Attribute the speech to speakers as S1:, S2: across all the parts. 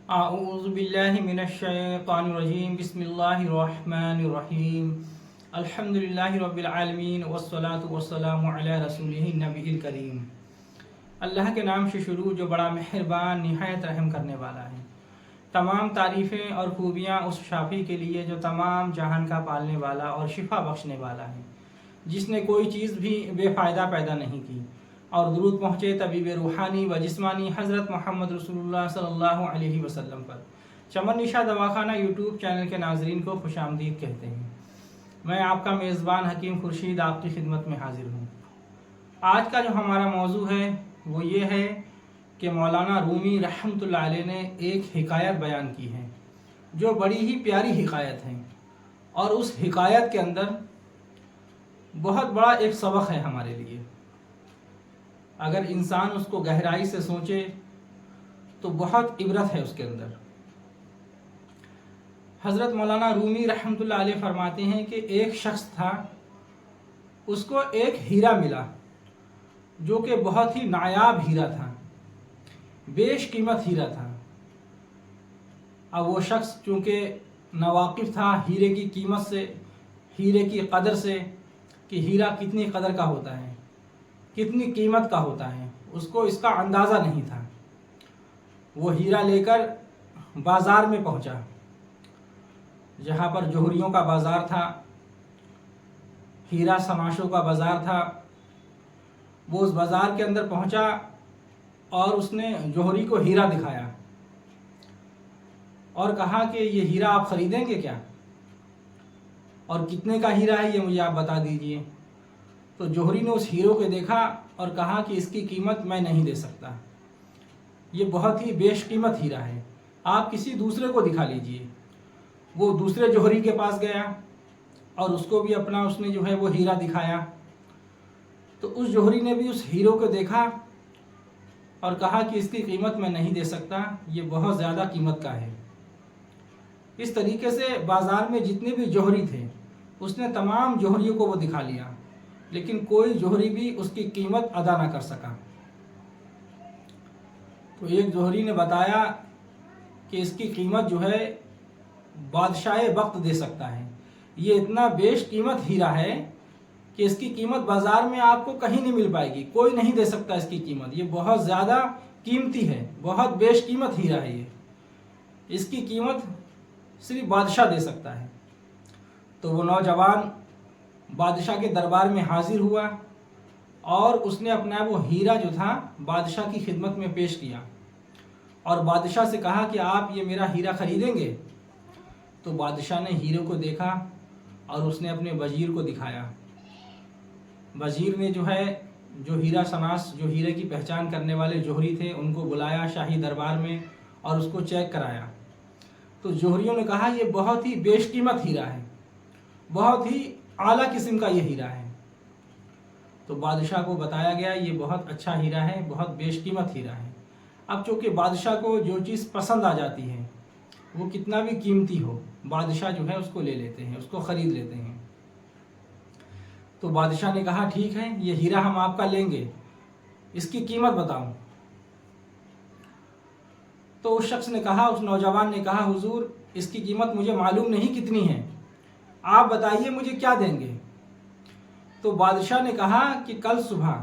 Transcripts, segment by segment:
S1: اعوذ باللہ من الشیطان الرجیم بسم اللہ الرحمن الرحیم الحمدللہ رب العالمین والصلاة والسلام علی رسولہ النبی الکریم۔ اللہ کے نام سے شروع جو بڑا مہربان نہایت رحم کرنے والا ہے۔ تمام تعریفیں اور خوبیاں اس شافی کے لیے جو تمام جہان کا پالنے والا اور شفا بخشنے والا ہے، جس نے کوئی چیز بھی بے فائدہ پیدا نہیں کی، اور درود پہنچے طبیب روحانی و جسمانی حضرت محمد رسول اللہ صلی اللہ علیہ وسلم پر۔ چمن نشا دواخانہ یوٹیوب چینل کے ناظرین کو خوش آمدید کہتے ہیں۔ میں آپ کا میزبان حکیم خورشید آپ کی خدمت میں حاضر ہوں۔ آج کا جو ہمارا موضوع ہے وہ یہ ہے کہ مولانا رومی رحمۃ اللہ علیہ نے ایک حکایت بیان کی ہے جو بڑی ہی پیاری حکایت ہے، اور اس حکایت کے اندر بہت بڑا ایک سبق ہے ہمارے لیے۔ اگر انسان اس کو گہرائی سے سوچے تو بہت عبرت ہے اس کے اندر۔ حضرت مولانا رومی رحمۃ اللہ علیہ فرماتے ہیں کہ ایک شخص تھا، اس کو ایک ہیرا ملا جو کہ بہت ہی نایاب ہیرا تھا، بیش قیمت ہیرا تھا۔ اب وہ شخص چونکہ ناواقف تھا ہیرے کی قیمت سے، ہیرے کی قدر سے، کہ ہیرا کتنی قدر کا ہوتا ہے، کتنی قیمت کا ہوتا ہے، اس کو اس کا اندازہ نہیں تھا۔ وہ ہیرا لے کر بازار میں پہنچا، جہاں پر جوہریوں کا بازار تھا، ہیرا سماشوں کا بازار تھا۔ وہ اس بازار کے اندر پہنچا اور اس نے جوہری کو ہیرا دکھایا اور کہا کہ یہ ہیرا آپ خریدیں گے کیا، اور کتنے کا ہیرا ہے یہ مجھے آپ بتا دیجئے۔ تو جوہری نے اس ہیرو کو دیکھا اور کہا کہ اس کی قیمت میں نہیں دے سکتا، یہ بہت ہی بیش قیمت ہیرا ہے، آپ کسی دوسرے کو دکھا لیجئے۔ وہ دوسرے جوہری کے پاس گیا اور اس کو بھی اپنا اس نے جو ہے وہ ہیرا دکھایا۔ تو اس جوہری نے بھی اس ہیرو کو دیکھا اور کہا کہ اس کی قیمت میں نہیں دے سکتا، یہ بہت زیادہ قیمت کا ہے۔ اس طریقے سے بازار میں جتنے بھی جوہری تھے اس نے تمام جوہریوں کو وہ دکھا لیا، لیکن کوئی جوہری بھی اس کی قیمت ادا نہ کر سکا۔ تو ایک جوہری نے بتایا کہ اس کی قیمت جو ہے بادشاہ وقت دے سکتا ہے، یہ اتنا بیش قیمت ہیرا ہے کہ اس کی قیمت بازار میں آپ کو کہیں نہیں مل پائے گی، کوئی نہیں دے سکتا اس کی قیمت، یہ بہت زیادہ قیمتی ہے، بہت بیش قیمت ہیرا ہے یہ، اس کی قیمت صرف بادشاہ دے سکتا ہے۔ تو وہ نوجوان بادشاہ کے دربار میں حاضر ہوا اور اس نے اپنا وہ ہیرا جو تھا بادشاہ کی خدمت میں پیش کیا، اور بادشاہ سے کہا کہ آپ یہ میرا ہیرا خریدیں گے؟ تو بادشاہ نے ہیرے کو دیکھا اور اس نے اپنے وزیر کو دکھایا۔ وزیر نے جو ہے جو ہیرا شناس، جو ہیرے کی پہچان کرنے والے جوہری تھے، ان کو بلایا شاہی دربار میں اور اس کو چیک کرایا۔ تو جوہریوں نے کہا یہ بہت ہی بیش قیمت ہیرا ہے، بہت ہی اعلیٰ قسم کا یہ ہیرا ہے۔ تو بادشاہ کو بتایا گیا یہ بہت اچھا ہیرا ہے، بہت بیش قیمت ہیرا ہے۔ اب چونکہ بادشاہ کو جو چیز پسند آ جاتی ہے وہ کتنا بھی قیمتی ہو، بادشاہ جو ہے اس کو لے لیتے ہیں، اس کو خرید لیتے ہیں۔ تو بادشاہ نے کہا ٹھیک ہے، یہ ہیرا ہم آپ کا لیں گے، اس کی قیمت بتاؤ۔ تو اس شخص نے کہا، اس نوجوان نے کہا حضور اس کی قیمت مجھے معلوم نہیں کتنی ہے، آپ بتائیے مجھے کیا دیں گے۔ تو بادشاہ نے کہا کہ کل صبح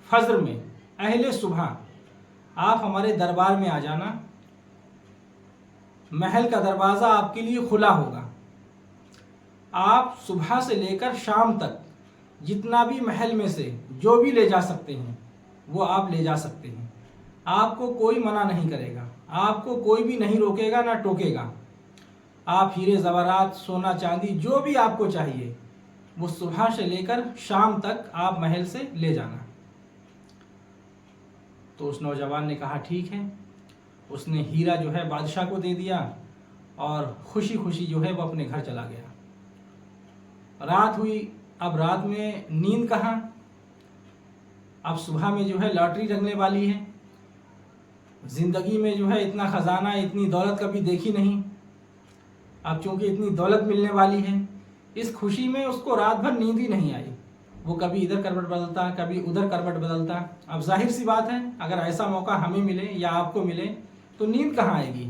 S1: فجر میں اہل صبح آپ ہمارے دربار میں آ جانا، محل کا دروازہ آپ کے لیے کھلا ہوگا، آپ صبح سے لے کر شام تک جتنا بھی محل میں سے جو بھی لے جا سکتے ہیں وہ آپ لے جا سکتے ہیں، آپ کو کوئی منع نہیں کرے گا، آپ کو کوئی بھی نہیں روکے گا نہ ٹوکے گا۔ آپ ہیرے زیورات، سونا چاندی جو بھی آپ کو چاہیے وہ صبح سے لے کر شام تک آپ محل سے لے جانا۔ تو اس نوجوان نے کہا ٹھیک ہے، اس نے ہیرا جو ہے بادشاہ کو دے دیا اور خوشی خوشی جو ہے وہ اپنے گھر چلا گیا۔ رات ہوئی، اب رات میں نیند کہاں، اب صبح میں جو ہے لاٹری لگنے والی ہے، زندگی میں جو ہے اتنا خزانہ، اتنی دولت کبھی دیکھی نہیں، اب چونکہ اتنی دولت ملنے والی ہے، اس خوشی میں اس کو رات بھر نیند ہی نہیں آئی، وہ کبھی ادھر کروٹ بدلتا، کبھی ادھر کروٹ بدلتا۔ اب ظاہر سی بات ہے اگر ایسا موقع ہمیں ملے یا آپ کو ملے تو نیند کہاں آئے گی،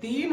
S1: 3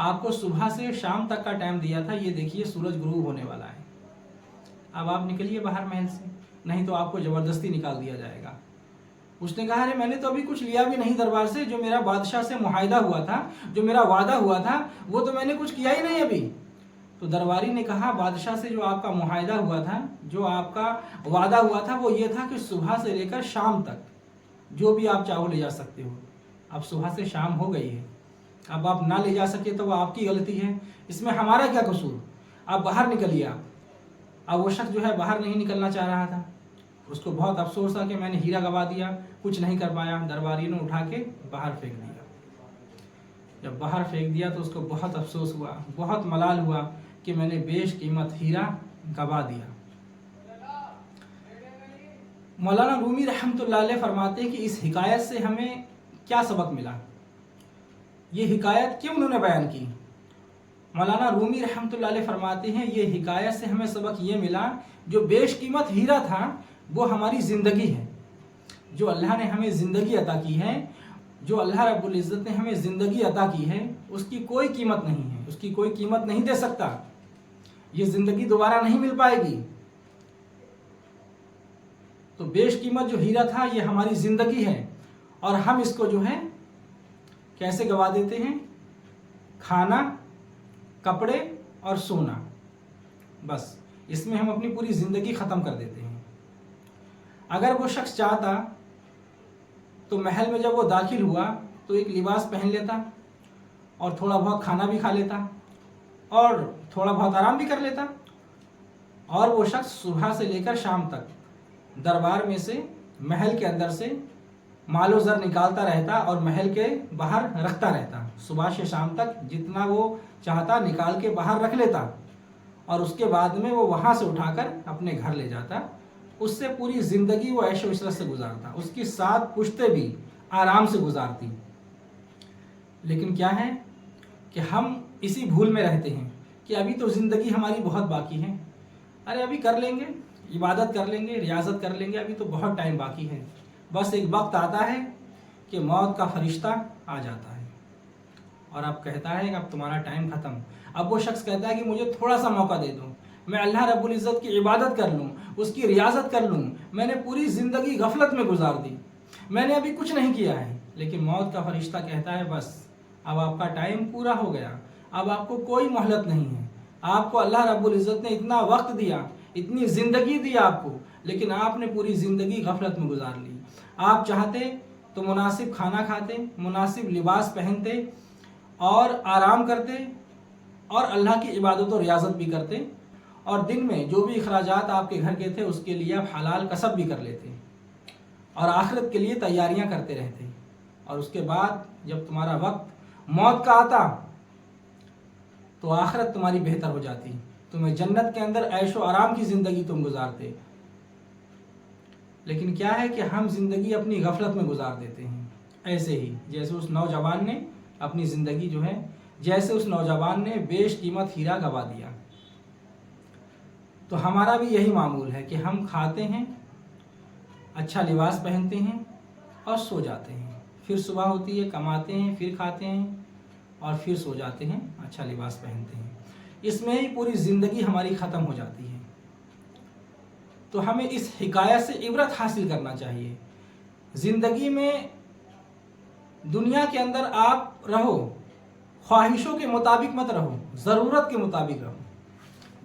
S1: آپ کو صبح سے شام تک کا ٹائم دیا تھا، یہ دیکھیے سورج غروب ہونے والا ہے، اب آپ نکلیے باہر محل سے، نہیں تو آپ کو زبردستی نکال دیا جائے گا۔ اس نے کہا ارے میں نے تو ابھی کچھ لیا بھی نہیں دربار سے، جو میرا بادشاہ سے معاہدہ ہوا تھا، جو میرا وعدہ ہوا تھا، وہ تو میں نے کچھ کیا ہی نہیں ابھی۔ تو درباری نے کہا بادشاہ سے جو آپ کا معاہدہ ہوا تھا، جو آپ کا وعدہ ہوا تھا، وہ یہ تھا کہ صبح سے لے کر شام تک جو بھی آپ چاہو لے جا سکتے ہو۔ اب صبح سے شام ہو گئی ہے، اب آپ نہ لے جا سکے تو وہ آپ کی غلطی ہے، اس میں ہمارا کیا قصور؟ آپ باہر نکلیے آپ۔ اب وہ شخص جو ہے باہر نہیں نکلنا چاہ رہا تھا، اس کو بہت افسوس تھا کہ میں نے ہیرا گوا دیا، کچھ نہیں کر پایا۔ درباری نے اٹھا کے باہر پھینک دیا۔ جب باہر پھینک دیا تو اس کو بہت افسوس ہوا، بہت ملال ہوا کہ میں نے بیش قیمت ہیرا گوا دیا۔ مولانا رومی رحمۃ اللہ علیہ فرماتے ہیں کہ اس حکایت سے ہمیں کیا سبق ملا؟ یہ حکایت کیوں انہوں نے بیان کی؟ مولانا رومی رحمۃ اللہ علیہ فرماتے ہیں یہ حکایت سے ہمیں سبق یہ ملا، جو بیش قیمت ہیرا تھا وہ ہماری زندگی ہے۔ جو اللہ نے ہمیں زندگی عطا کی ہے، جو اللہ رب العزت نے ہمیں زندگی عطا کی ہے، اس کی کوئی قیمت نہیں ہے، اس کی کوئی قیمت نہیں دے سکتا۔ یہ زندگی دوبارہ نہیں مل پائے گی۔ تو بیش قیمت جو ہیرا تھا یہ ہماری زندگی ہے، اور ہم اس کو جو ہے کیسے گوا دیتے ہیں؟ کھانا، کپڑے اور سونا، بس اس میں ہم اپنی پوری زندگی ختم کر دیتے ہیں۔ اگر وہ شخص چاہتا تو محل میں جب وہ داخل ہوا تو ایک لباس پہن لیتا اور تھوڑا بہت کھانا بھی کھا لیتا اور تھوڑا بہت آرام بھی کر لیتا، اور وہ شخص صبح سے لے کر شام تک دربار میں سے، محل کے اندر سے مال و زر نکالتا رہتا اور محل کے باہر رکھتا رہتا۔ صبح سے شام تک جتنا وہ چاہتا نکال کے باہر رکھ لیتا، اور اس کے بعد میں وہ وہاں سے اٹھا کر اپنے گھر لے جاتا۔ اس سے پوری زندگی وہ عیش و عشرت سے گزارتا، اس کی 7 پشتیں بھی آرام سے گزارتی۔ لیکن کیا ہے کہ ہم اسی بھول میں رہتے ہیں کہ ابھی تو زندگی ہماری بہت باقی ہے، ارے ابھی کر لیں گے، عبادت کر لیں گے، ریاضت کر لیں گے، ابھی تو بہت ٹائم باقی ہے۔ بس ایک وقت آتا ہے کہ موت کا فرشتہ آ جاتا ہے اور اب کہتا ہے کہ اب تمہارا ٹائم ختم۔ اب وہ شخص کہتا ہے کہ مجھے تھوڑا سا موقع دے دو، میں اللہ رب العزت کی عبادت کر لوں، اس کی ریاضت کر لوں، میں نے پوری زندگی غفلت میں گزار دی، میں نے ابھی کچھ نہیں کیا ہے۔ لیکن موت کا فرشتہ کہتا ہے بس اب آپ کا ٹائم پورا ہو گیا، اب آپ کو کوئی مہلت نہیں ہے۔ آپ کو اللہ رب العزت نے اتنا وقت دیا، اتنی زندگی دی آپ کو، لیکن آپ نے پوری زندگی غفلت میں گزار لی۔ آپ چاہتے تو مناسب کھانا کھاتے، مناسب لباس پہنتے اور آرام کرتے اور اللہ کی عبادت و ریاضت بھی کرتے، اور دن میں جو بھی اخراجات آپ کے گھر کے تھے اس کے لیے آپ حلال کسب بھی کر لیتے اور آخرت کے لیے تیاریاں کرتے رہتے۔ اور اس کے بعد جب تمہارا وقت موت کا آتا تو آخرت تمہاری بہتر ہو جاتی، تمہیں جنت کے اندر عیش و آرام کی زندگی تم گزارتے۔ لیکن کیا ہے کہ ہم زندگی اپنی غفلت میں گزار دیتے ہیں، ایسے ہی جیسے اس نوجوان نے اپنی زندگی جو ہے، جیسے اس نوجوان نے بیش قیمت ہیرا گوا دیا۔ تو ہمارا بھی یہی معمول ہے کہ ہم کھاتے ہیں، اچھا لباس پہنتے ہیں اور سو جاتے ہیں، پھر صبح ہوتی ہے کماتے ہیں، پھر کھاتے ہیں اور پھر سو جاتے ہیں، اچھا لباس پہنتے ہیں۔ اس میں ہی پوری زندگی ہماری ختم ہو جاتی ہے۔ تو ہمیں اس حکایت سے عبرت حاصل کرنا چاہیے۔ زندگی میں دنیا کے اندر آپ رہو، خواہشوں کے مطابق مت رہو، ضرورت کے مطابق رہو۔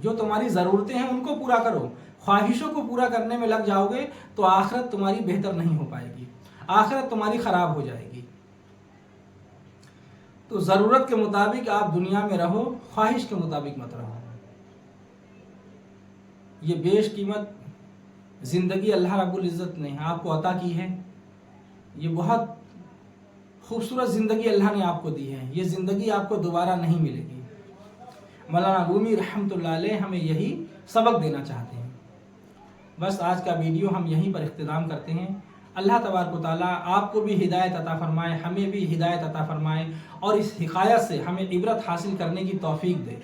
S1: جو تمہاری ضرورتیں ہیں ان کو پورا کرو، خواہشوں کو پورا کرنے میں لگ جاؤ گے تو آخرت تمہاری بہتر نہیں ہو پائے گی، آخرت تمہاری خراب ہو جائے گی۔ تو ضرورت کے مطابق آپ دنیا میں رہو، خواہش کے مطابق مت رہو۔ یہ بیش قیمت زندگی اللہ رب العزت نے آپ کو عطا کی ہے، یہ بہت خوبصورت زندگی اللہ نے آپ کو دی ہے، یہ زندگی آپ کو دوبارہ نہیں ملے گی۔ مولانا رومی رحمۃ اللہ علیہ ہمیں یہی سبق دینا چاہتے ہیں۔ بس آج کا ویڈیو ہم یہیں پر اختتام کرتے ہیں۔ اللہ تبارک و تعالیٰ آپ کو بھی ہدایت عطا فرمائے، ہمیں بھی ہدایت عطا فرمائے، اور اس حکایت سے ہمیں عبرت حاصل کرنے کی توفیق دے۔